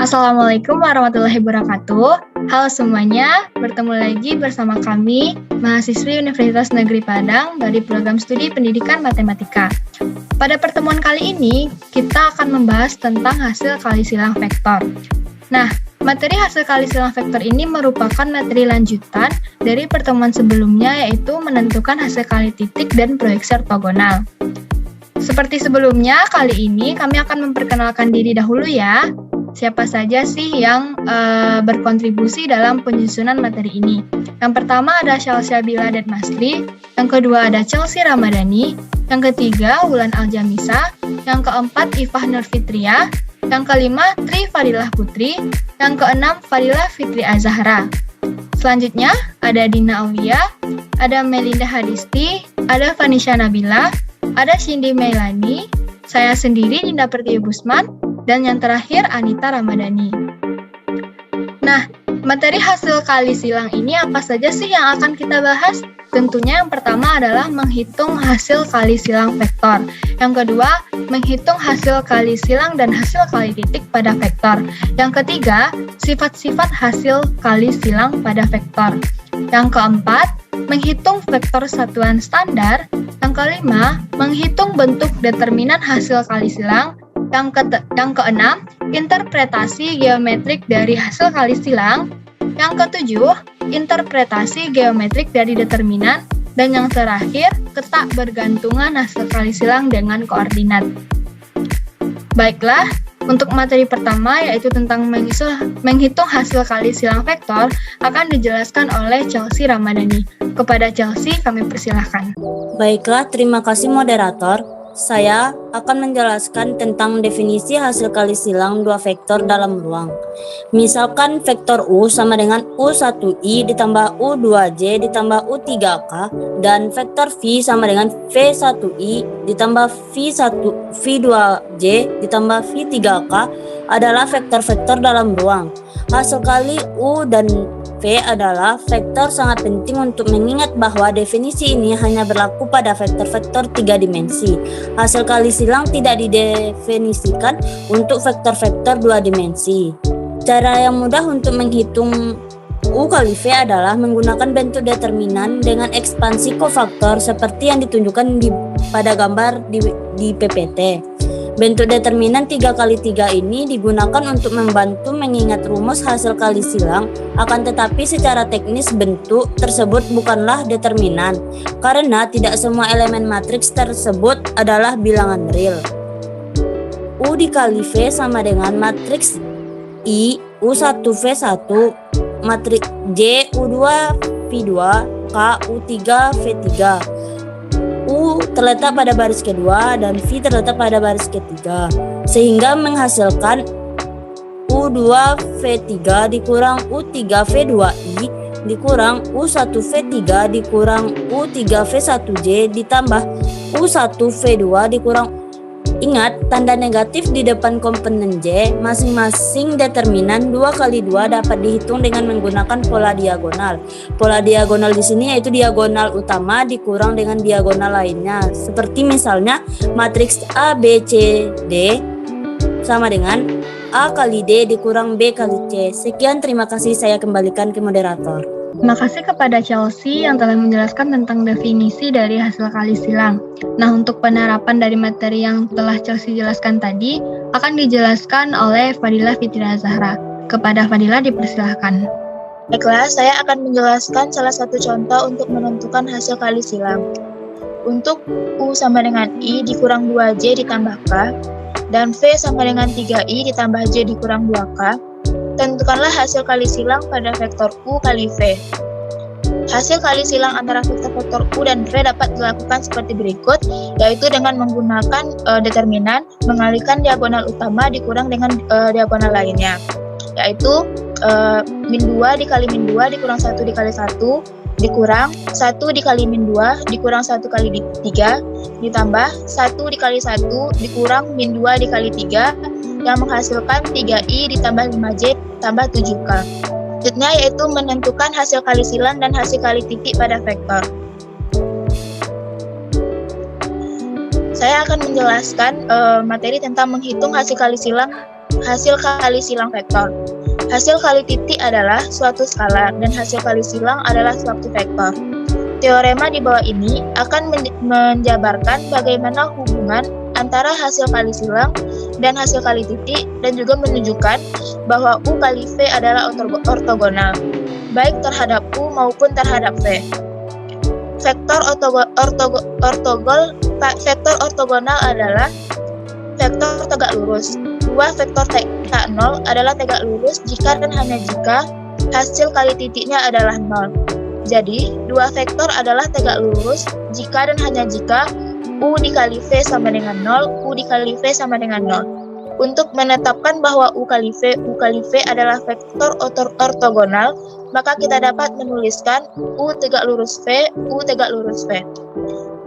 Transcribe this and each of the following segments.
Assalamualaikum warahmatullahi wabarakatuh. Halo semuanya, bertemu lagi bersama kami, mahasiswi Universitas Negeri Padang dari program studi Pendidikan Matematika. Pada pertemuan kali ini, kita akan membahas tentang hasil kali silang vektor. Nah, materi hasil kali silang vektor ini merupakan materi lanjutan dari pertemuan sebelumnya, yaitu menentukan hasil kali titik dan proyeksi ortogonal. Seperti sebelumnya, kali ini kami akan memperkenalkan diri dahulu ya. Siapa saja sih yang berkontribusi dalam penyusunan materi ini? Yang pertama ada Syalsia Bila dan Masri, yang kedua ada Chelsea Ramadhani, yang ketiga Wulan Aljamisa, yang keempat Ifah Nurfitria, yang kelima Tri Fadilah Putri, yang keenam Fadilah Fitri Azahra. Selanjutnya ada Dina Aulia, ada Melinda Hadisti, ada Vanisha Nabila, ada Cindy Meilani, saya sendiri Dinda Pertiwi Busman, dan yang terakhir Anita Ramadhani. Nah, materi hasil kali silang ini apa saja sih yang akan kita bahas? Tentunya yang pertama adalah menghitung hasil kali silang vektor. Yang kedua, menghitung hasil kali silang dan hasil kali titik pada vektor. Yang ketiga, sifat-sifat hasil kali silang pada vektor. Yang keempat, menghitung vektor satuan standar. Yang kelima, menghitung bentuk determinan hasil kali silang. Yang keenam, interpretasi geometrik dari hasil kali silang. Yang ketujuh, interpretasi geometrik dari determinan. Dan yang terakhir, ketakbergantungan hasil kali silang dengan koordinat. Baiklah, untuk materi pertama yaitu tentang menghitung hasil kali silang vektor akan dijelaskan oleh Chelsea Ramadhani. Kepada Chelsea kami persilahkan. Baiklah, terima kasih moderator. Saya akan menjelaskan tentang definisi hasil kali silang dua vektor dalam ruang. Misalkan vektor U sama dengan U1i ditambah U2j ditambah U3k dan vektor V sama dengan V1i ditambah V2j ditambah V3k adalah vektor-vektor dalam ruang. Hasil kali U dan V adalah vektor sangat penting untuk mengingat bahwa definisi ini hanya berlaku pada vektor-vektor 3 dimensi. Hasil kali silang tidak didefinisikan untuk vektor-vektor 2 dimensi. Cara yang mudah untuk menghitung U kali V adalah menggunakan bentuk determinan dengan ekspansi kofaktor seperti yang ditunjukkan pada gambar di PPT. Bentuk determinan 3x3 ini digunakan untuk membantu mengingat rumus hasil kali silang, akan tetapi secara teknis bentuk tersebut bukanlah determinan, karena tidak semua elemen matriks tersebut adalah bilangan real. U dikali V sama dengan matriks I U1V1, matriks J U2V2, K U3V3. U terletak pada baris kedua dan V terletak pada baris ketiga, sehingga menghasilkan U2V3 dikurang U3V2i dikurang U1V3 dikurang U3V1j ditambah U1V2 dikurang. Ingat, tanda negatif di depan komponen J. Masing-masing determinan 2x2 dapat dihitung dengan menggunakan pola diagonal. Pola diagonal di sini yaitu diagonal utama dikurang dengan diagonal lainnya. Seperti misalnya matriks A, B, C, D sama dengan A kali D dikurang B kali C. Sekian, terima kasih, saya kembalikan ke moderator. Terima kasih kepada Chelsea yang telah menjelaskan tentang definisi dari hasil kali silang. Nah, untuk penerapan dari materi yang telah Chelsea jelaskan tadi akan dijelaskan oleh Fadilah Fitri Azahra. Kepada Fadilah dipersilahkan. Baiklah, saya akan menjelaskan salah satu contoh untuk menentukan hasil kali silang. Untuk U sama dengan I dikurang 2J ditambah K, dan V sama dengan 3I ditambah J dikurang 2K, tentukanlah hasil kali silang pada vektor U kali V. Hasil kali silang antara vektor U dan V dapat dilakukan seperti berikut, yaitu dengan menggunakan determinan mengalihkan diagonal utama dikurang dengan diagonal lainnya, yaitu min 2 dikali min 2 dikurang 1 dikali 1 dikurang 1 dikali min 2 dikurang 1 kali 3 ditambah 1 dikali 1 dikurang min 2 dikali 3 yang menghasilkan 3i ditambah 5j tambah 7k. Selanjutnya yaitu menentukan hasil kali silang dan hasil kali titik pada vektor. Saya akan menjelaskan materi tentang menghitung hasil kali silang hasil kali silang vektor. Hasil kali titik adalah suatu skalar dan hasil kali silang adalah suatu vektor. Teorema di bawah ini akan menjabarkan bagaimana hubungan antara hasil kali silang dan hasil kali titik dan juga menunjukkan bahwa U kali V adalah ortogonal, baik terhadap U maupun terhadap V. Vektor ortogonal adalah vektor tegak lurus. Dua vektor theta 0 adalah tegak lurus jika dan hanya jika hasil kali titiknya adalah 0. Jadi, dua vektor adalah tegak lurus jika dan hanya jika U dikali V sama dengan 0, U dikali V sama dengan 0. Untuk menetapkan bahwa U kali V adalah vektor ortogonal, maka kita dapat menuliskan U tegak lurus V, U tegak lurus V.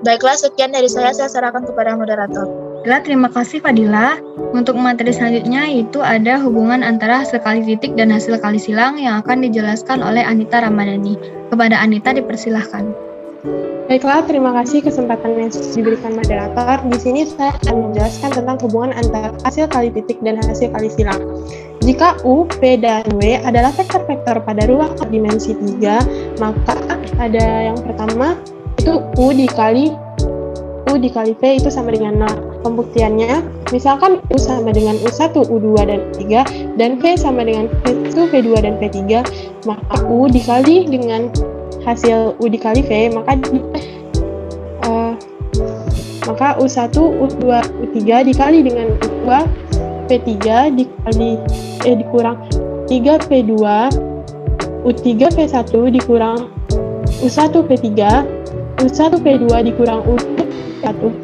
Baiklah, sekian dari saya serahkan kepada moderator. Terima kasih Fadila. Untuk materi selanjutnya yaitu ada hubungan antara hasil kali titik dan hasil kali silang yang akan dijelaskan oleh Anita Ramadhani. Kepada Anita dipersilahkan. Baiklah, terima kasih kesempatan yang diberikan moderator. Di sini saya akan menjelaskan tentang hubungan antara hasil kali titik dan hasil kali silang. Jika U, V, dan W adalah vektor-vektor pada ruang dimensi 3, maka ada yang pertama itu U dikali V itu sama dengan 0. Pembuktiannya, misalkan U sama dengan U1, U2, dan U3, dan V sama dengan V1, V2, dan V3, maka U dikali dengan hasil U dikali V, maka U1, U2, U3 dikali dengan U2, V3 dikurang 3 V2, U3 V1 dikurang U1 V3, U1 V2 dikurang U2 V1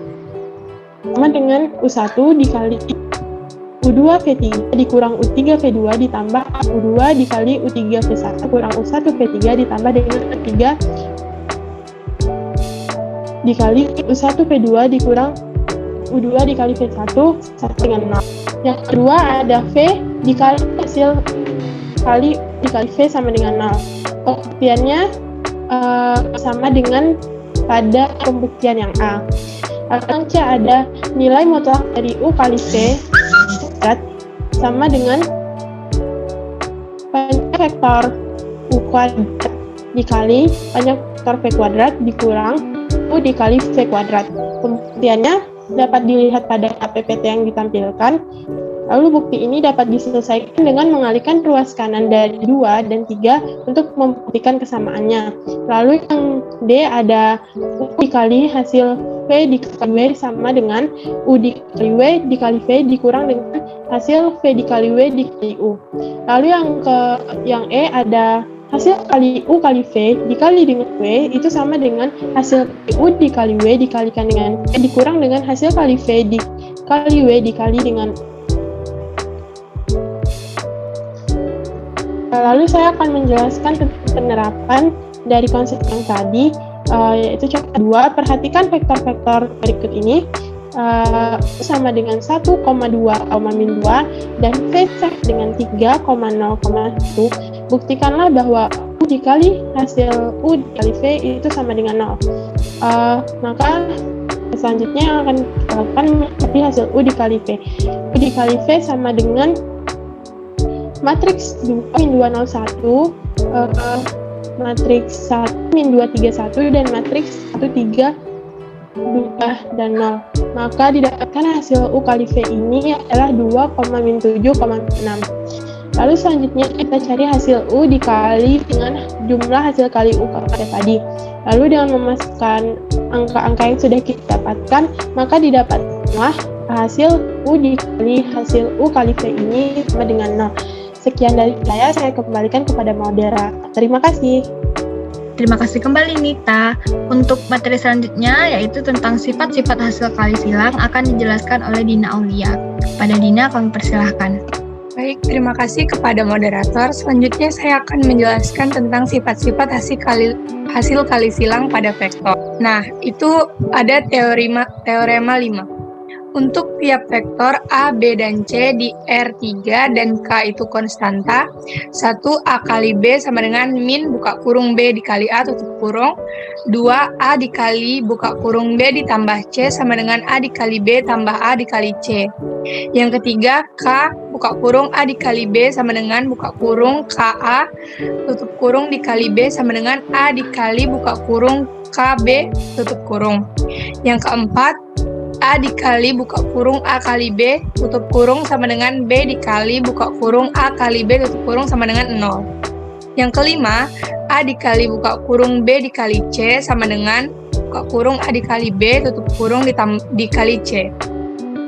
sama dengan U1 dikali U2 V3 dikurang U3 V2 ditambah U2 dikali U3 V1 kurang U1 V3 ditambah dengan U3 dikali U1 V2 dikurang U2 dikali V1 sama dengan 0. Yang kedua ada V dikali hasil kali dikali V sama dengan 0. Pembuktiannya sama dengan pada pembuktian yang A. Yang C ada nilai mutlak dari U kali V sama dengan panjang vektor U kuadrat dikali panjang vektor V kuadrat dikurang U dikali V kuadrat. Pembuktiannya dapat dilihat pada PPT yang ditampilkan. Lalu bukti ini dapat diselesaikan dengan mengalihkan ruas kanan dari 2 dan 3 untuk membuktikan kesamaannya. Lalu yang D ada U dikali hasil V dikali W sama dengan U dikali W dikali V dikurang dengan hasil V dikali W dikali U. Lalu yang E ada hasil kali U kali V dikali dengan W itu sama dengan hasil U dikali W dikalikan dengan V dikurang dengan hasil kali V dikali W dikali dengan. Lalu saya akan menjelaskan tentang penerapan dari konsep yang tadi, yaitu contoh 2. Perhatikan vektor-vektor berikut ini, sama dengan 1,2, min 2, dan V dengan 3,0,1. Buktikanlah bahwa U dikali hasil U dikali V itu sama dengan 0. Maka selanjutnya yang akan kita lakukan menjadi hasil U dikali V. U dikali V sama dengan matriks 2 min 2 0 1, matriks 1 min 2 3 1, dan matriks 1 3 2 dan 0. Maka didapatkan hasil U kali V ini adalah 2, min 7,6. Lalu selanjutnya kita cari hasil U dikali dengan jumlah hasil kali U pada tadi. Lalu dengan memasukkan angka-angka yang sudah kita dapatkan, maka didapatkanlah hasil U dikali hasil U kali V ini sama dengan 0. Sekian dari saya kembalikan kepada moderator. Terima kasih. Terima kasih kembali Nita. Untuk materi selanjutnya yaitu tentang sifat-sifat hasil kali silang akan dijelaskan oleh Dina Aulia. Pada Dina kami persilahkan. Baik, terima kasih kepada moderator. Selanjutnya saya akan menjelaskan tentang sifat-sifat hasil kali silang pada vektor. Nah, itu ada teorema 5. Untuk tiap vektor A, B, dan C di R3 dan K itu konstanta, 1 A kali B sama dengan min buka kurung B dikali A tutup kurung, 2 A dikali buka kurung B ditambah C sama dengan A dikali B tambah A dikali C. Yang ketiga, K buka kurung A dikali B sama dengan buka kurung KA tutup kurung dikali B sama dengan A dikali buka kurung KB tutup kurung. Yang keempat, A dikali buka kurung A kali B tutup kurung sama dengan B dikali buka kurung A kali B tutup kurung sama dengan 0. Yang kelima, A dikali buka kurung B dikali C sama dengan buka kurung A dikali B tutup kurung dikali C.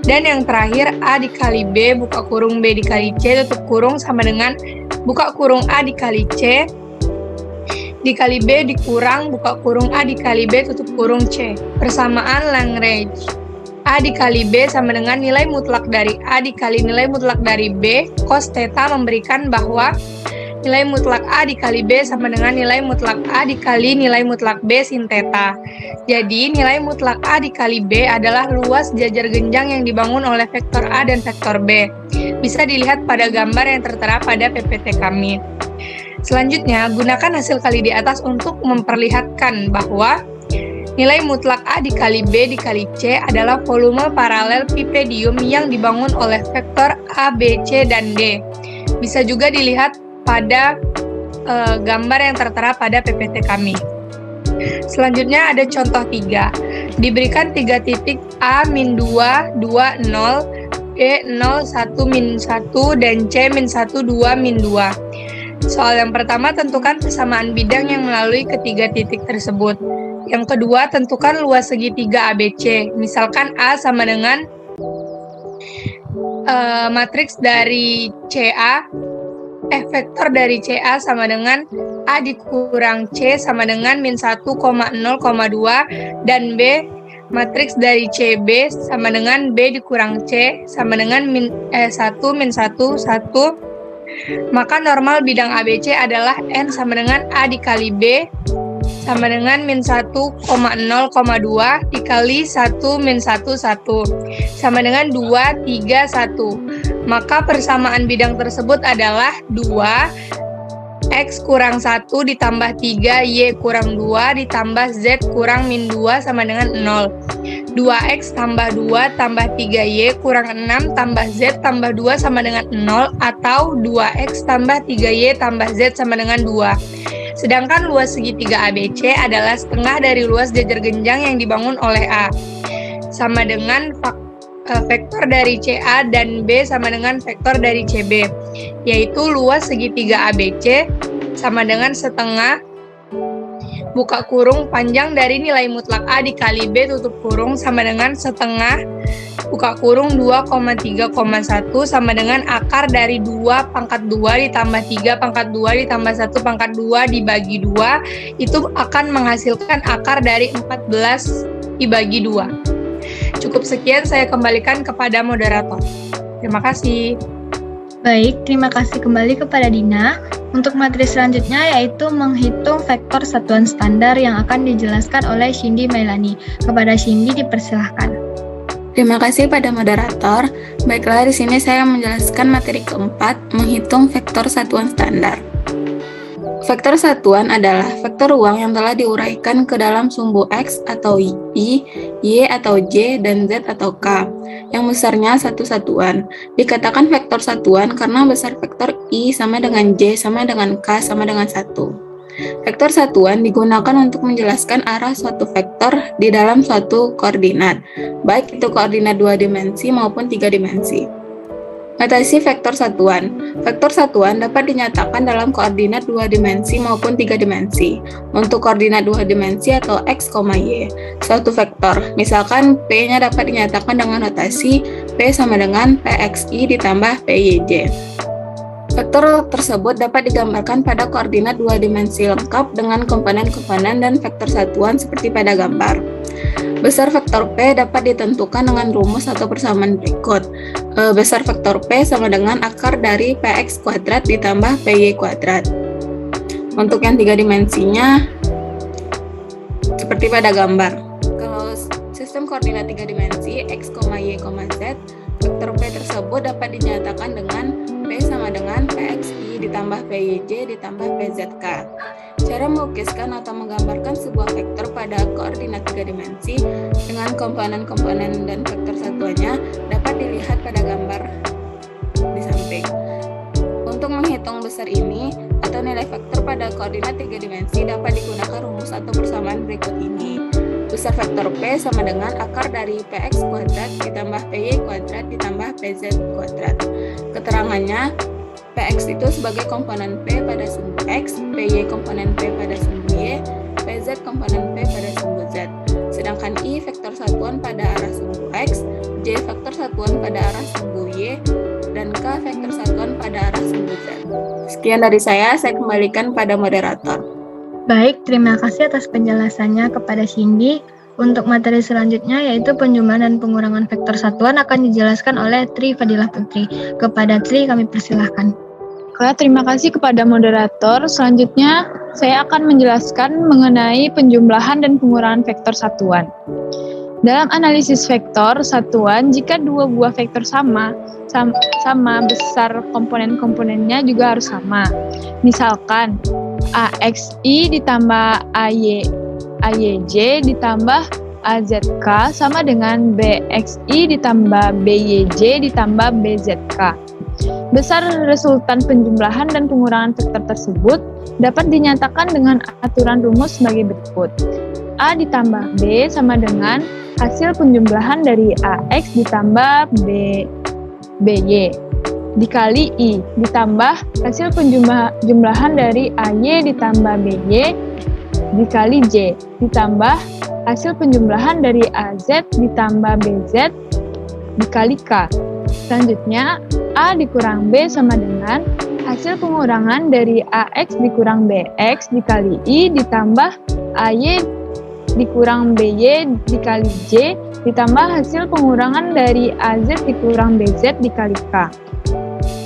Dan yang terakhir, A dikali B buka kurung B dikali C tutup kurung sama dengan buka kurung A dikali C dikali B dikurang buka kurung A dikali B tutup kurung C. Persamaan Lagrange. A dikali B sama dengan nilai mutlak dari A dikali nilai mutlak dari B cos theta memberikan bahwa nilai mutlak A dikali B sama dengan nilai mutlak A dikali nilai mutlak B sin theta. Jadi nilai mutlak A dikali B adalah luas jajar genjang yang dibangun oleh vektor A dan vektor B. Bisa dilihat pada gambar yang tertera pada PPT kami. Selanjutnya, gunakan hasil kali di atas untuk memperlihatkan bahwa nilai mutlak A dikali B dikali C adalah volume paralel pipedium yang dibangun oleh vektor A, B, C, dan D. Bisa juga dilihat pada gambar yang tertera pada PPT kami. Selanjutnya ada contoh 3. Diberikan 3 titik A, min 2, 2, 0, B, 0, 1, min 1, dan C, min 1, 2, min 2. Soal yang pertama, tentukan persamaan bidang yang melalui ketiga titik tersebut. Yang kedua, tentukan luas segitiga ABC. Misalkan A sama dengan matriks dari CA, vektor dari CA sama dengan A dikurang C sama dengan min 1,0,2, dan B, matriks dari CB sama dengan B dikurang C sama dengan 1, min 1, 1. Maka normal bidang ABC adalah N sama dengan A dikali B sama dengan min 1,0,2 dikali 1 min 1, 1 sama dengan 2, 3, 1. Maka persamaan bidang tersebut adalah 2 X kurang 1 ditambah 3 Y kurang 2 ditambah Z kurang min 2 sama dengan 0. 2X tambah 2 tambah 3Y kurang 6 tambah Z tambah 2 sama dengan 0, atau 2X tambah 3Y tambah Z sama dengan 2. Sedangkan luas segitiga ABC adalah setengah dari luas jajar genjang yang dibangun oleh A, sama dengan vektor dari CA dan B sama dengan vektor dari CB, yaitu luas segitiga ABC sama dengan setengah buka kurung panjang dari nilai mutlak A dikali B tutup kurung sama dengan setengah buka kurung 2,3,1 sama dengan akar dari 2 pangkat 2 ditambah 3 pangkat 2 ditambah 1 pangkat 2 dibagi 2, itu akan menghasilkan akar dari 14 dibagi 2. Cukup sekian, saya kembalikan kepada moderator. Terima kasih. Baik, terima kasih kembali kepada Dina. Untuk materi selanjutnya yaitu menghitung vektor satuan standar yang akan dijelaskan oleh Cindy Mailani. Kepada Cindy dipersilahkan. Terima kasih pada moderator. Baiklah, di sini saya menjelaskan materi keempat, menghitung vektor satuan standar. Vektor satuan adalah vektor ruang yang telah diuraikan ke dalam sumbu X atau Y, Y atau J, dan Z atau K, yang besarnya satu satuan. Dikatakan vektor satuan karena besar vektor I sama dengan J sama dengan K sama dengan 1. Vektor satuan digunakan untuk menjelaskan arah suatu vektor di dalam suatu koordinat, baik itu koordinat 2 dimensi maupun 3 dimensi. Notasi vektor satuan. Vektor satuan dapat dinyatakan dalam koordinat 2 dimensi maupun 3 dimensi. Untuk koordinat 2 dimensi atau X, Y, suatu vektor. Misalkan P-nya dapat dinyatakan dengan notasi P sama dengan PXI ditambah PYJ. Vektor tersebut dapat digambarkan pada koordinat 2 dimensi lengkap dengan komponen-komponen dan vektor satuan seperti pada gambar. Besar vektor P dapat ditentukan dengan rumus atau persamaan berikut. Besar vektor P sama dengan akar dari PX kuadrat ditambah PY kuadrat. Untuk yang 3 dimensinya seperti pada gambar. Kalau sistem koordinat 3 dimensi x, y, z, vektor P tersebut dapat dinyatakan dengan P sama dengan PXI ditambah PYJ ditambah PZK. Cara melukiskan atau menggambarkan sebuah vektor pada koordinat 3 dimensi dengan komponen-komponen dan vektor satuannya dapat dilihat pada gambar di samping. Untuk menghitung besar ini atau nilai vektor pada koordinat 3 dimensi dapat digunakan rumus atau persamaan berikut ini. Besar vektor P sama dengan akar dari Px kuadrat ditambah Py kuadrat ditambah Pz kuadrat. Keterangannya, Px itu sebagai komponen P pada sumbu X, Py komponen P pada sumbu Y, Pz komponen P pada sumbu Z. Sedangkan I vektor satuan pada arah sumbu X, J vektor satuan pada arah sumbu Y, dan K vektor satuan pada arah sumbu Z. Sekian dari saya kembalikan pada moderator. Baik, terima kasih atas penjelasannya kepada Cindy. Untuk materi selanjutnya yaitu penjumlahan dan pengurangan vektor satuan akan dijelaskan oleh Tri Fadilah Putri. Kepada Tri kami persilahkan. Terima kasih kepada moderator. Selanjutnya, saya akan menjelaskan mengenai penjumlahan dan pengurangan vektor satuan. Dalam analisis vektor satuan, jika dua buah vektor sama besar komponen-komponennya juga harus sama. Misalkan, AXI ditambah AYJ ditambah AZK sama dengan BXI ditambah BYJ ditambah BZK. Besar resultan penjumlahan dan pengurangan vektor tersebut dapat dinyatakan dengan aturan rumus sebagai berikut. A ditambah B sama dengan hasil penjumlahan dari AX ditambah BY dikali I ditambah hasil penjumlahan dari AY ditambah BY dikali J ditambah hasil penjumlahan dari AZ ditambah BZ dikali K. Selanjutnya, A dikurang B sama dengan hasil pengurangan dari AX dikurang BX dikali I ditambah AY dikurang BY dikali J ditambah hasil pengurangan dari AZ dikurang BZ dikali K.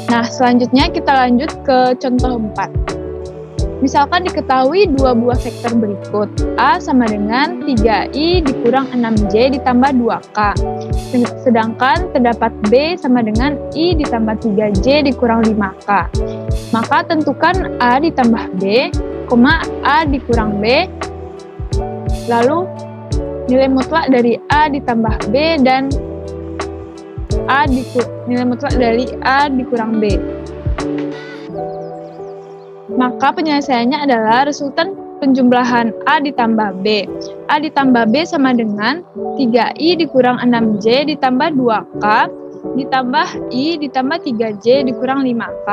Nah, selanjutnya kita lanjut ke contoh 4. Misalkan diketahui dua buah vektor berikut. A sama dengan 3I dikurang 6J ditambah 2K. Sedangkan terdapat B sama dengan I ditambah 3J dikurang 5K. Maka tentukan A ditambah B, A dikurang B, lalu nilai mutlak dari A ditambah B dan nilai mutlak dari A dikurang B. Maka penyelesaiannya adalah resultan penjumlahan A ditambah B. A ditambah B sama dengan 3I dikurang 6J ditambah 2K ditambah I ditambah 3J dikurang 5K.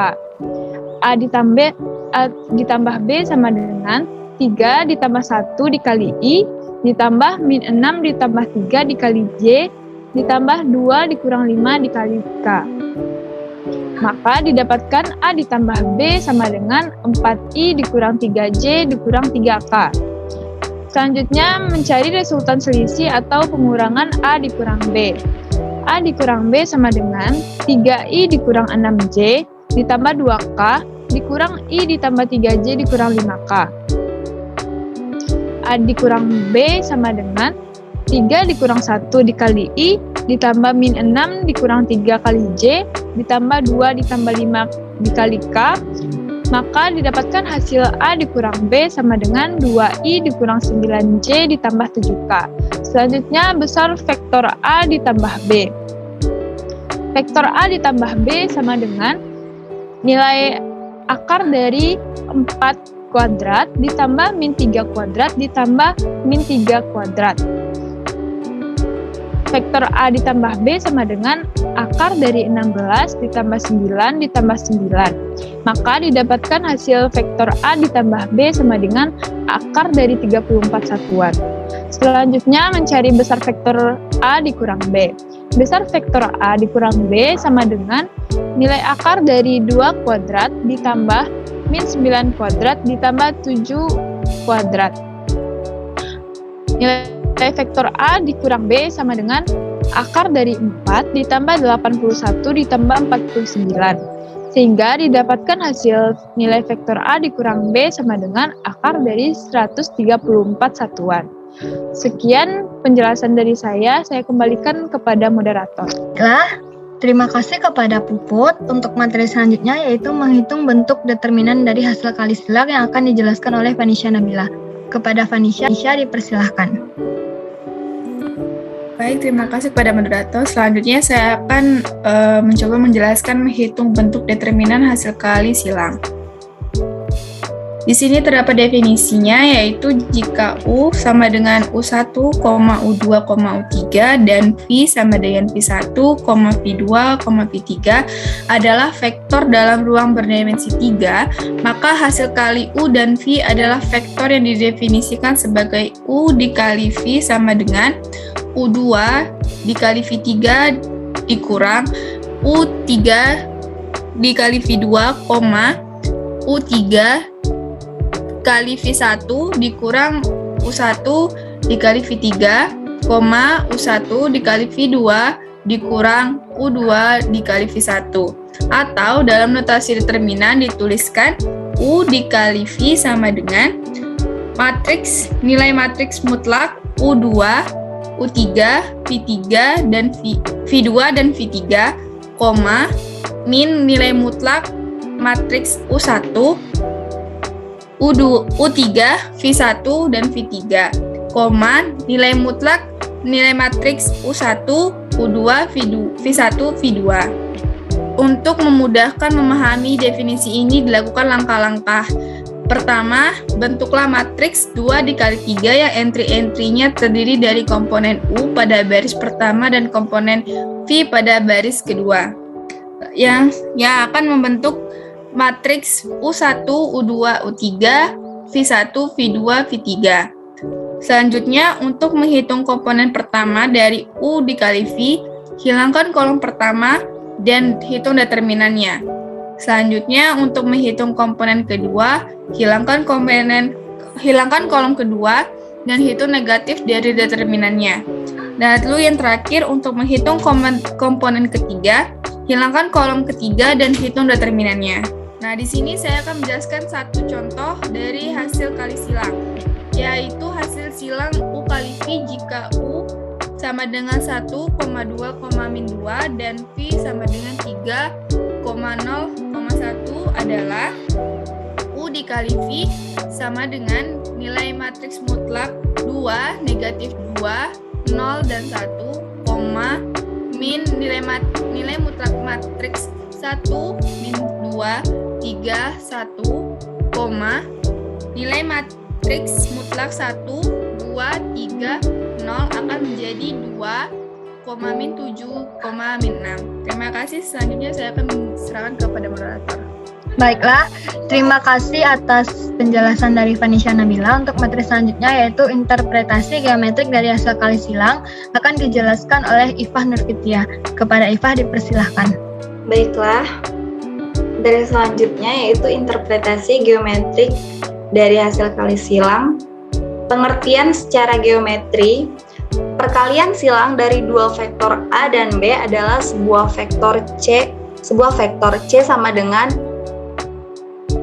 A ditambah B sama dengan 3 ditambah 1 dikali I ditambah min 6 ditambah 3 dikali J ditambah 2 dikurang 5 dikali K. Maka didapatkan A ditambah B sama dengan 4I dikurang 3J dikurang 3K. Selanjutnya mencari resultan selisih atau pengurangan A dikurang B. A dikurang B sama dengan 3I dikurang 6J ditambah 2K dikurang I ditambah 3J dikurang 5K. A dikurang B sama dengan 3 dikurang 1 dikali I ditambah min 6 dikurang 3 kali J ditambah 2 ditambah 5 dikali K. Maka didapatkan hasil A dikurang B sama dengan 2I dikurang 9J ditambah 7K. Selanjutnya besar vektor A ditambah B. Vektor A ditambah B sama dengan nilai akar dari 4 kuadrat ditambah min 3 kuadrat ditambah min 3 kuadrat. Vektor A ditambah B sama dengan akar dari 16 ditambah 9 ditambah 9. Maka didapatkan hasil vektor A ditambah B sama dengan akar dari 34 satuan. Selanjutnya mencari besar vektor A dikurang B. Besar vektor A dikurang B sama dengan nilai akar dari 2 kuadrat ditambah min 9 kuadrat ditambah 7 kuadrat. Nilai vektor A dikurang B sama dengan akar dari 4 ditambah 81 ditambah 49. Sehingga didapatkan hasil nilai vektor A dikurang B sama dengan akar dari 134 satuan. Sekian penjelasan dari saya kembalikan kepada moderator. Baiklah, terima kasih kepada Puput. Untuk materi selanjutnya yaitu menghitung bentuk determinan dari hasil kali silang yang akan dijelaskan oleh Vanisha Nabila. Kepada Vanisha dipersilahkan. Baik, terima kasih kepada moderator. Selanjutnya saya akan mencoba menjelaskan menghitung bentuk determinan hasil kali silang. Di sini terdapat definisinya, yaitu jika U sama dengan U1, U2, U3 dan V sama dengan V1, V2, V3 adalah vektor dalam ruang berdimensi 3, maka hasil kali U dan V adalah vektor yang didefinisikan sebagai U dikali V sama dengan U2 dikali V3 dikurang U3 dikali V2, U3 kali V1 dikurang U1 dikali V3, U1 dikali V2 dikurang U2 dikali V1. Atau dalam notasi determinan dituliskan U dikali V sama dengan nilai matriks mutlak U2, U3, V3 dan V2 dan V3, min nilai mutlak matriks U1, U3, V1 dan V3, nilai mutlak nilai matriks U1, U2, V1, V2. Untuk memudahkan memahami definisi ini dilakukan langkah-langkah. Pertama, bentuklah matriks 2 dikali 3 yang entry-entry-nya terdiri dari komponen U pada baris pertama dan komponen V pada baris kedua, yang akan membentuk matriks U1, U2, U3, V1, V2, V3. Selanjutnya, untuk menghitung komponen pertama dari U dikali V, hilangkan kolom pertama dan hitung determinannya. Selanjutnya, untuk menghitung komponen kedua, hilangkan kolom kedua dan hitung negatif dari determinannya. Dan lalu yang terakhir, untuk menghitung komponen ketiga, hilangkan kolom ketiga dan hitung determinannya. Nah, di sini saya akan menjelaskan satu contoh dari hasil kali silang, yaitu hasil silang U kali V jika U sama dengan 1, 2, min 2 dan V sama dengan 3, 0,1 adalah U dikali V sama dengan nilai matriks mutlak 2, negatif 2, 0 dan 1, min nilai mutlak matriks 1, min 2, 3, 1, nilai matriks mutlak 1, 2, 3, 0 akan menjadi 2, min 7, min 6. Terima kasih. Selanjutnya saya akan serahkan kepada moderator. Baiklah, terima kasih atas penjelasan dari Vanisha Nabila. Untuk materi selanjutnya yaitu interpretasi geometrik dari hasil kali silang akan dijelaskan oleh Ifah Nurfitia. Kepada Ifah dipersilahkan. Baiklah, dari selanjutnya yaitu interpretasi geometrik dari hasil kali silang. Pengertian secara geometri, perkalian silang dari dua vektor A dan B adalah sebuah vektor C sama dengan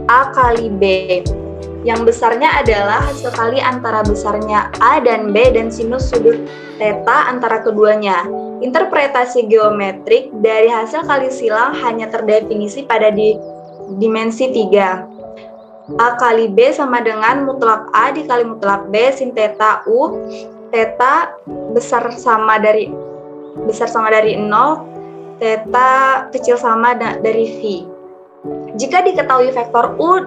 A kali B, yang besarnya adalah hasil kali antara besarnya A dan B dan sinus sudut theta antara keduanya. Interpretasi geometrik dari hasil kali silang hanya terdefinisi pada dimensi 3. A kali B sama dengan mutlak A dikali mutlak B sin theta U, theta besar sama dari 0, theta kecil sama dari V. Jika diketahui vektor U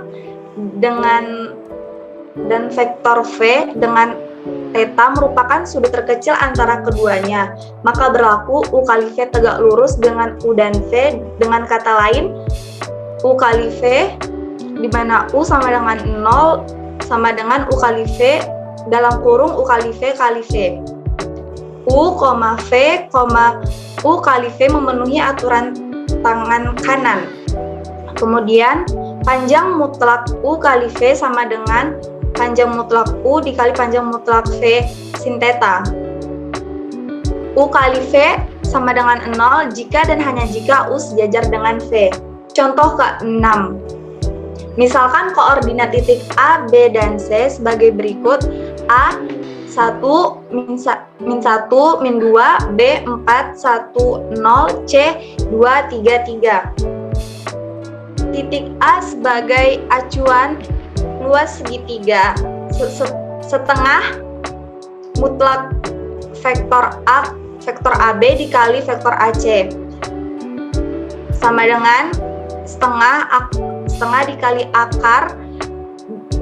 dan vektor V dengan theta merupakan sudut terkecil antara keduanya, maka berlaku U kali V tegak lurus dengan U dan V. Dengan kata lain, U kali V di mana U sama dengan 0 sama dengan U kali V dalam kurung U kali V kali V. U, V, U kali V memenuhi aturan tangan kanan. Kemudian panjang mutlak U kali V sama dengan panjang mutlak U dikali panjang mutlak V sin theta. U kali V sama dengan 0 jika dan hanya jika U sejajar dengan V. Contoh ke-6. Misalkan koordinat titik A, B, dan C sebagai berikut. A 1, min 1, min 2, B 4, 1, 0, C 2, 3, 3. Titik A sebagai acuan luas segitiga setengah mutlak vektor AB dikali vektor AC sama dengan setengah dikali akar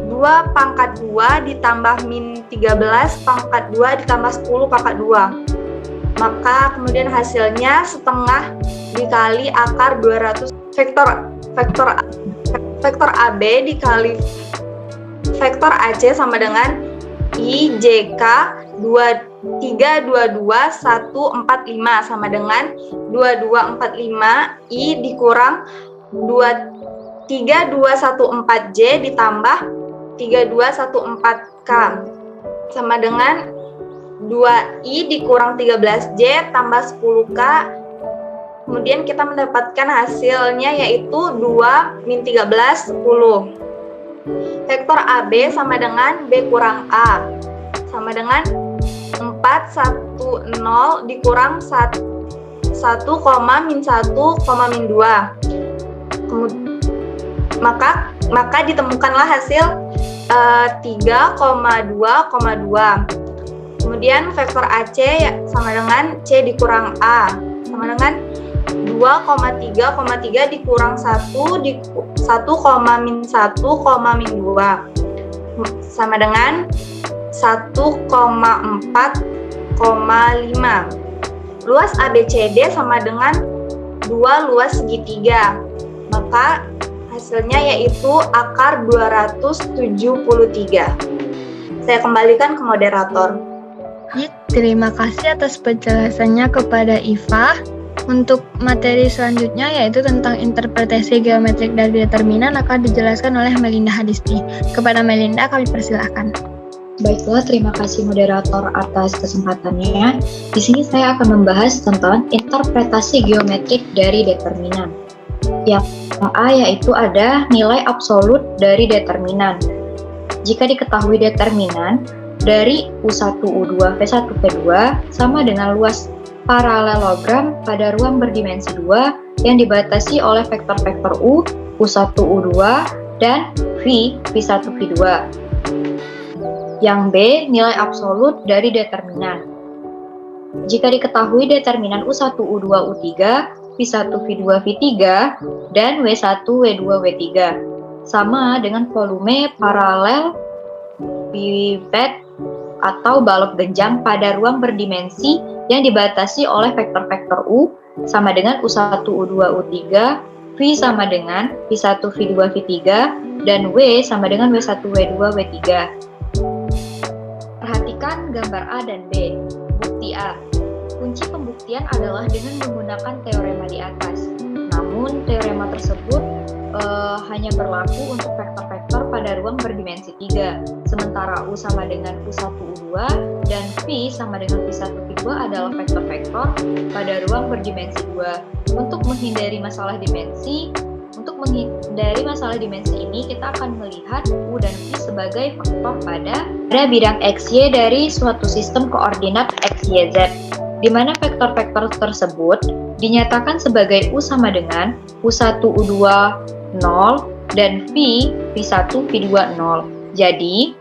2 pangkat 2 ditambah min 13 pangkat 2 ditambah 10 pangkat 2. Maka kemudian hasilnya setengah dikali akar 200 vektor AB dikali vektor AC sama dengan I JK 322 145 sama dengan 2245 I dikurang 3214J ditambah 3214K sama dengan 2I dikurang 13J tambah 10K. Kemudian kita mendapatkan hasilnya yaitu 2 min 13 10. Vektor AB sama dengan B kurang A sama dengan 4 1 0 dikurang 1 min 1, min 2. Maka ditemukanlah hasil 3,2,2. Kemudian vektor AC sama dengan C dikurang A sama dengan 2,3,3 dikurang 1 min 1, min 2 sama dengan 1,4,5. Luas ABCD sama dengan 2 luas segitiga. Maka hasilnya yaitu akar 273. Saya kembalikan ke moderator. Terima kasih atas penjelasannya kepada Iva. Untuk materi selanjutnya yaitu tentang interpretasi geometrik dari determinan akan dijelaskan oleh Melinda Hadisti. Kepada Melinda kami persilahkan. Baiklah, terima kasih moderator atas kesempatannya. Di sini saya akan membahas tentang interpretasi geometrik dari determinan. Yang A yaitu ada nilai absolut dari determinan. Jika diketahui determinan dari U1, U2, V1, V2 sama dengan luas paralelogram pada ruang berdimensi 2 yang dibatasi oleh vektor-vektor U, U1, U2, dan V, V1, V2. Yang B, nilai absolut dari determinan. Jika diketahui determinan U1, U2, U3, V1, V2, V3, dan W1, W2, W3 sama dengan volume paralel pipet atau balok genjang pada ruang berdimensi yang dibatasi oleh vektor-vektor U sama dengan U1, U2, U3, V sama dengan V1, V2, V3, dan W sama dengan W1, W2, W3. Perhatikan gambar A dan B. Bukti A. Kunci pembuktian adalah dengan menggunakan teorema di atas. Namun, teorema tersebut hanya berlaku untuk vektor-vektor pada ruang berdimensi 3. Sementara U sama dengan U1, U2, dan V sama dengan V1, V2 adalah vektor-vektor pada ruang berdimensi 2. Untuk menghindari masalah dimensi ini, kita akan melihat U dan V sebagai vektor pada bidang XY dari suatu sistem koordinat XYZ, di mana vektor-vektor tersebut dinyatakan sebagai U sama dengan U1, U2, 0, dan V, V1, V2, 0. Jadi,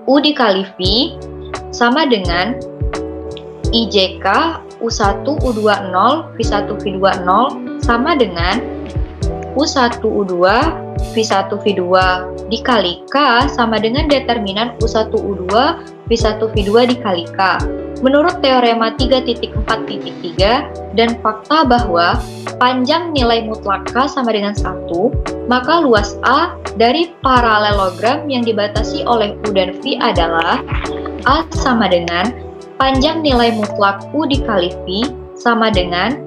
U dikali V sama dengan IJK U1, U2, 0, V1, V2, 0 sama dengan U1, U2, V1, V2 dikali K sama dengan determinan U1, U2, V1, V2 dikali K. Menurut teorema 3.4.3 dan fakta bahwa panjang nilai mutlak K sama dengan 1, maka luas A dari paralelogram yang dibatasi oleh U dan V adalah A sama dengan panjang nilai mutlak U dikali V sama dengan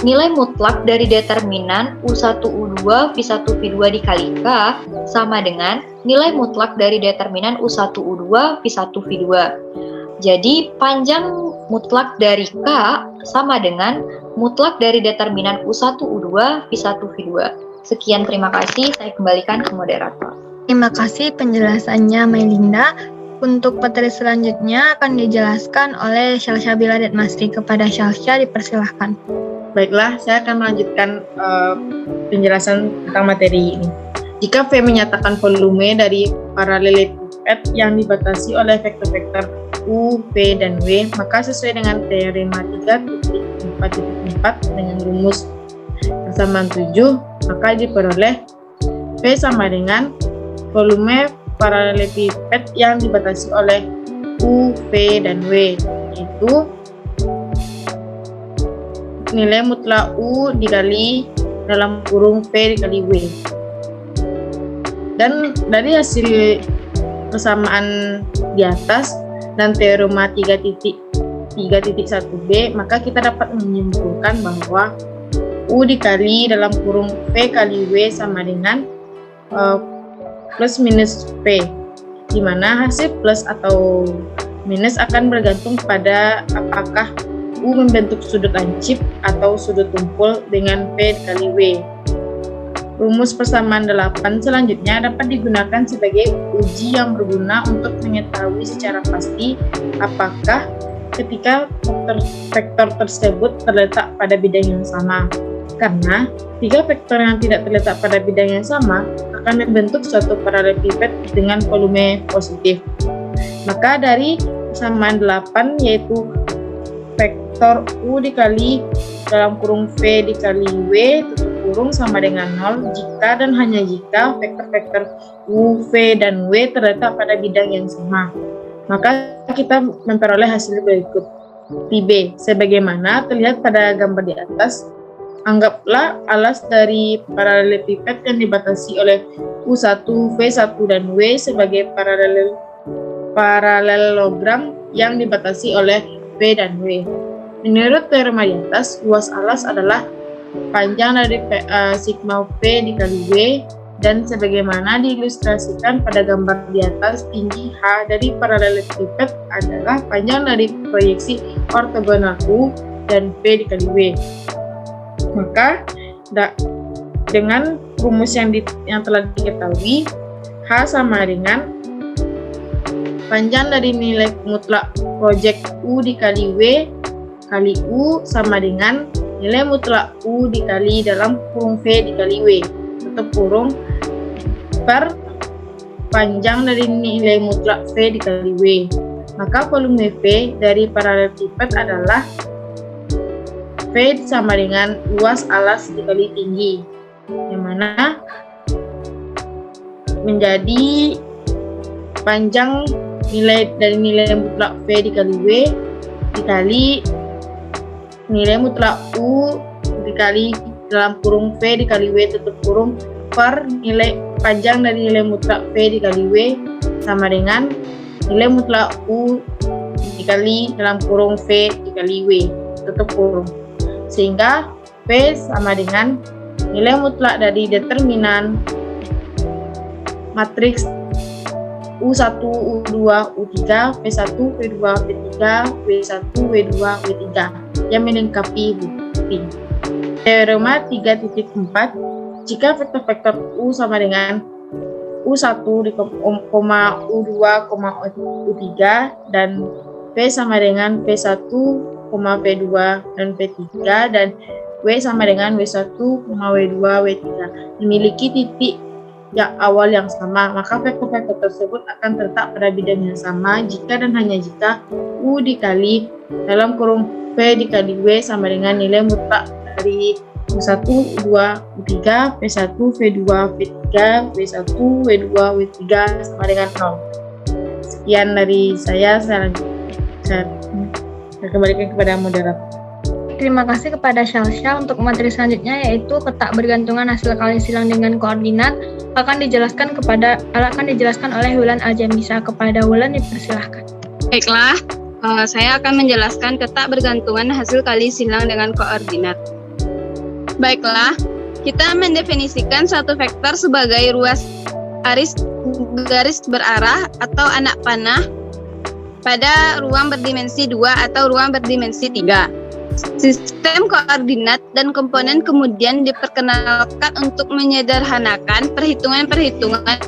nilai mutlak dari determinan U1, U2, V1, V2 dikali K sama dengan nilai mutlak dari determinan U1, U2, V1, V2. Jadi, panjang mutlak dari K sama dengan mutlak dari determinan U1, U2, V1, V2. Sekian, terima kasih. Saya kembalikan ke moderator. Terima kasih penjelasannya Melinda. Untuk materi selanjutnya akan dijelaskan oleh Syalsha Bila Detmasri. Kepada Syalsha dipersilahkan. Baiklah, saya akan melanjutkan penjelasan tentang materi ini. Jika V menyatakan volume dari paralelepiped yang dibatasi oleh vektor-vektor U, V, dan W, maka sesuai dengan teorema 3.4.4 dengan rumus persamaan 7, maka diperoleh V sama dengan volume paralelepiped yang dibatasi oleh U, V, dan W, yaitu nilai mutlak U dikali dalam kurung V dikali W. Dan dari hasil persamaan di atas dan teorema 3.1b, maka kita dapat menyimpulkan bahwa U dikali dalam kurung V kali W sama dengan plus minus P, di mana hasil plus atau minus akan bergantung pada apakah U membentuk sudut lancip atau sudut tumpul dengan P dikali W. Rumus persamaan 8 selanjutnya dapat digunakan sebagai uji yang berguna untuk mengetahui secara pasti apakah ketika vektor tersebut terletak pada bidang yang sama. Karena tiga vektor yang tidak terletak pada bidang yang sama akan membentuk suatu paralelepiped dengan volume positif. Maka dari persamaan 8 yaitu vektor U dikali dalam kurung V dikali W tutup kurung sama dengan 0 jika dan hanya jika vektor-vektor U, V, dan W terletak pada bidang yang sama. Maka kita memperoleh hasil berikut. Tipe sebagaimana terlihat pada gambar di atas. Anggaplah alas dari paralelepiped yang dibatasi oleh U1, V1, dan W sebagai paralelogram yang dibatasi oleh V dan W. Menurut teorema di atas, luas alas adalah panjang dari sigma V dikali W, dan sebagaimana diilustrasikan pada gambar di atas, tinggi H dari paralelepiped adalah panjang dari proyeksi ortogonal U dan V dikali W. Maka dengan rumus yang telah diketahui, H sama dengan panjang dari nilai mutlak projek U dikali W kali U sama dengan nilai mutlak U dikali dalam kurung V dikali W tutup kurung per panjang dari nilai mutlak V dikali W. Maka volume V dari paralelepiped adalah V sama dengan luas alas dikali tinggi, yang mana menjadi panjang nilai dari nilai mutlak V dikali W dikali nilai mutlak U dikali dalam kurung V dikali W tutup kurung per nilai panjang dari nilai mutlak V dikali W sama dengan nilai mutlak U dikali dalam kurung V dikali W tutup kurung, sehingga V sama dengan nilai mutlak dari determinan matriks U1, U2, U3, V1, V2, V3, W1, W2, W3 yang melengkapi bukti. Teorema 3.4, jika vektor-vektor U sama dengan U1, U2, U3 dan V sama dengan V1, V2 dan V3 dan W sama dengan W1, W2, W3 memiliki titik yang awal yang sama, maka vektor-vektor tersebut akan terletak pada bidang yang sama jika dan hanya jika U dikali dalam kurung V dikali W sama dengan nilai mutlak dari U1, U2, U3, V1, V2, V3, W1, W2, W3 sama dengan 0. Sekian dari saya kembalikan kepada moderator. Terima kasih kepada Syalsha. Untuk materi selanjutnya yaitu ketak bergantungan hasil kali silang dengan koordinat akan dijelaskan oleh Wulan Aljamisa. Kepada Wulan dipersilahkan. Baiklah, saya akan menjelaskan ketak bergantungan hasil kali silang dengan koordinat. Baiklah, kita mendefinisikan suatu vektor sebagai ruas garis berarah atau anak panah pada ruang berdimensi 2 atau ruang berdimensi 3. Sistem koordinat dan komponen kemudian diperkenalkan untuk menyederhanakan perhitungan-perhitungan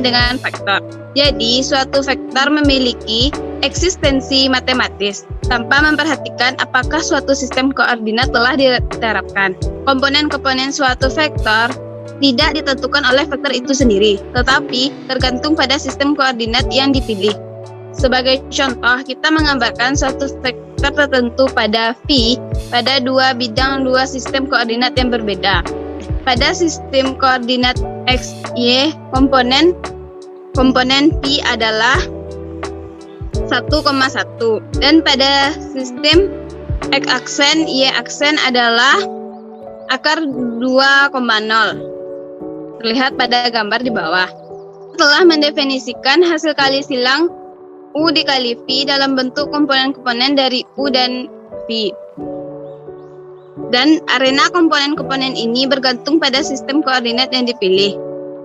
dengan vektor. Jadi, suatu vektor memiliki eksistensi matematis tanpa memperhatikan apakah suatu sistem koordinat telah diterapkan. Komponen-komponen suatu vektor tidak ditentukan oleh vektor itu sendiri, tetapi tergantung pada sistem koordinat yang dipilih. Sebagai contoh, kita menggambarkan suatu vektor tertentu pada phi pada dua bidang dua sistem koordinat yang berbeda. Pada sistem koordinat x, y, komponen phi adalah 1,1 dan pada sistem x aksen, y aksen adalah akar 2,0. Terlihat pada gambar di bawah. Telah mendefinisikan hasil kali silang U dikali phi dalam bentuk komponen-komponen dari U dan phi. Dan arena komponen-komponen ini bergantung pada sistem koordinat yang dipilih.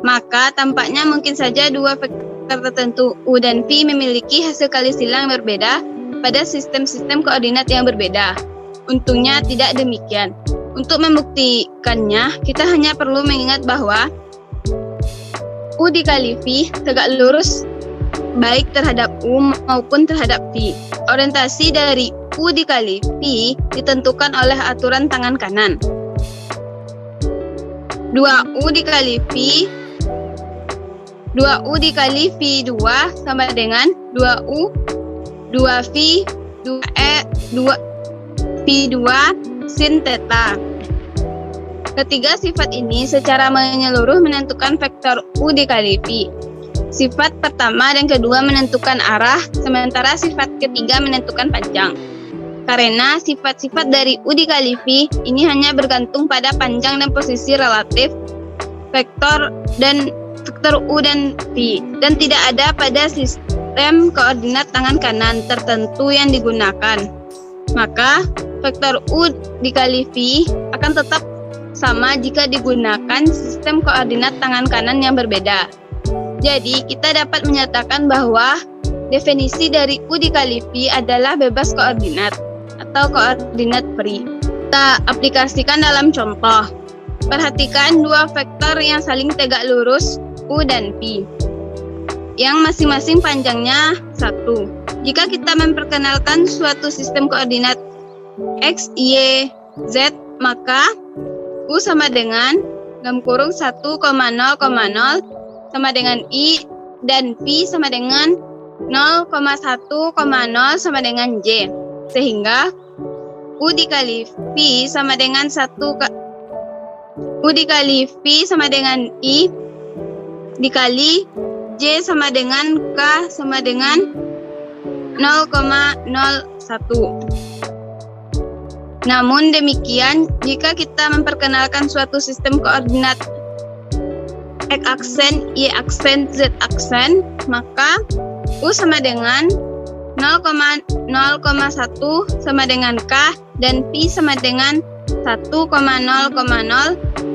Maka tampaknya mungkin saja dua vektor tertentu U dan phi memiliki hasil kali silang yang berbeda pada sistem-sistem koordinat yang berbeda. Untungnya tidak demikian. Untuk membuktikannya, kita hanya perlu mengingat bahwa U dikali phi tegak lurus baik terhadap U maupun terhadap phi. Orientasi dari U dikali phi ditentukan oleh aturan tangan kanan. 2U dikali phi 2 sama dengan 2U 2 phi 2e 2 phi 2 sin theta. Ketiga sifat ini secara menyeluruh menentukan vektor U dikali phi. Sifat pertama dan kedua menentukan arah, sementara sifat ketiga menentukan panjang. Karena sifat-sifat dari U dikali phi ini hanya bergantung pada panjang dan posisi relatif vektor U dan phi, dan tidak ada pada sistem koordinat tangan kanan tertentu yang digunakan. Maka vektor U dikali phi akan tetap sama jika digunakan sistem koordinat tangan kanan yang berbeda. Jadi, kita dapat menyatakan bahwa definisi dari U dikali phi adalah bebas koordinat atau koordinat free. Kita aplikasikan dalam contoh. Perhatikan dua vektor yang saling tegak lurus U dan phi, yang masing-masing panjangnya 1. Jika kita memperkenalkan suatu sistem koordinat X, Y, Z, maka U sama dengan 1,0,0 sama dengan I dan Phi sama dengan 0,1,0 sama dengan J. Sehingga U dikali Phi sama dengan U dikali Phi sama dengan I dikali J sama dengan K sama dengan 0,01. Namun demikian, jika kita memperkenalkan suatu sistem koordinat X aksen, Y aksen, Z aksen, maka U sama dengan 0,1 sama dengan K dan Pi sama dengan 1,0,0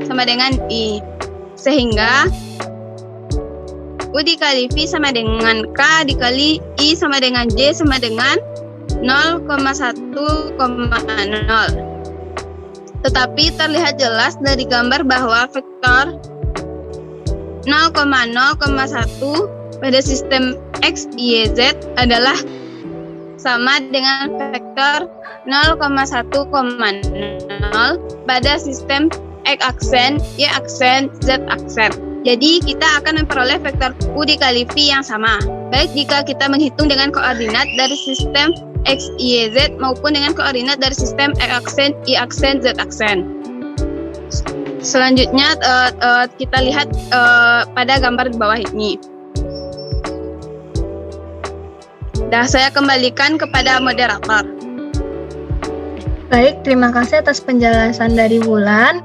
sama dengan I. Sehingga U dikali Pi sama dengan K dikali I sama dengan J sama dengan 0,1,0. Tetapi terlihat jelas dari gambar bahwa vektor 0,0,1 pada sistem X, Y, Z adalah sama dengan vektor 0,1,0 pada sistem X aksen, Y aksen, Z aksen. Jadi kita akan memperoleh vektor U dikali Phi yang sama, baik jika kita menghitung dengan koordinat dari sistem X, Y, Z maupun dengan koordinat dari sistem X aksen, Y aksen, Z aksen. Selanjutnya kita lihat pada gambar di bawah ini. Saya kembalikan kepada moderator. Baik, terima kasih atas penjelasan dari Wulan.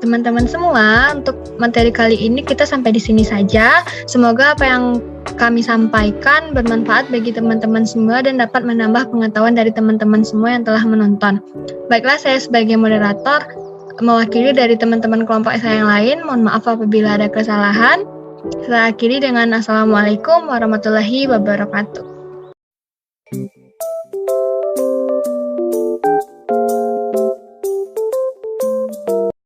Teman-teman semua, untuk materi kali ini kita sampai di sini saja. Semoga apa yang kami sampaikan bermanfaat bagi teman-teman semua dan dapat menambah pengetahuan dari teman-teman semua yang telah menonton. Baiklah, saya sebagai moderator mewakili dari teman-teman kelompok saya yang lain. Mohon maaf apabila ada kesalahan. Saya akhiri dengan Assalamualaikum warahmatullahi wabarakatuh.